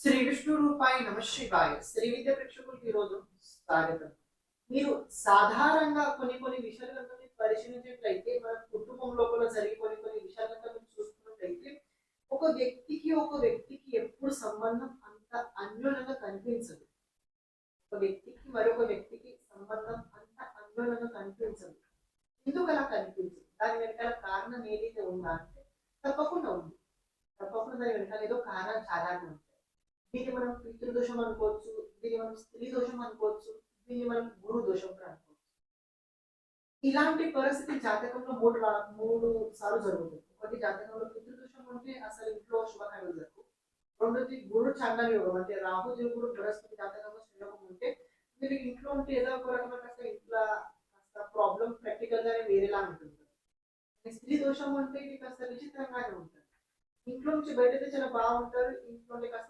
శ్రీ విష్ణు రూపాయ నమ శివాయ. శ్రీ విద్య ప్రేక్షకులకి ఈరోజు స్వాగతం. మీరు సాధారణంగా కొన్ని విషయాలు కనుక మీరు పరిశీలించినట్లయితే మన కుటుంబం లోపల జరిగే కొన్ని విషయాలు కనుక మీరు చూసుకున్నట్లయితే ఒక వ్యక్తికి ఎప్పుడు సంబంధం అంత అన్యోన్యంగా కనిపించదు. ఒక వ్యక్తికి మరొక వ్యక్తికి సంబంధం అంత అన్యోన్యంగా కనిపించదు. ఎందుకు అలా కనిపించదు? దాని వెనకాల కారణం ఏదైతే ఉందా అంటే తప్పకుండా ఉంది. తప్పకుండా దాని వెనకాల ఏదో కారణాలు చాలానే ఉంటాయి. దీన్ని మనం పితృదోషం అనుకోవచ్చు, దీన్ని మనం స్త్రీ దోషం అనుకోవచ్చు, దీన్ని మనం గురు దోషం కూడా అనుకోవచ్చు. ఇలాంటి పరిస్థితి జాతకంలో మూడు సార్లు జరుగుతుంది. ఒకటి జాతకంలో పితృదోషం ఉంటే అసలు ఇంట్లో శుభకార్యాలు జరుగు. రెండోది గురు చాండాల యోగం అంటే రాహు దేవుడు బృహస్పతి జాతకంలో సంయోగం ఉంటే మీరు ఇంట్లో ఉంటే ఏదో ఒక రకమైన కాస్త ఇంట్లో కాస్త ప్రాబ్లం ప్రాక్టికల్ గానే వేరేలా ఉంటుంది. స్త్రీ దోషం అంటే ఇది కాస్త విచిత్రంగానే ఉంటుంది. ఇంట్లో నుంచి బయటైతే చాలా బాగుంటారు, ఇంట్లో కాస్త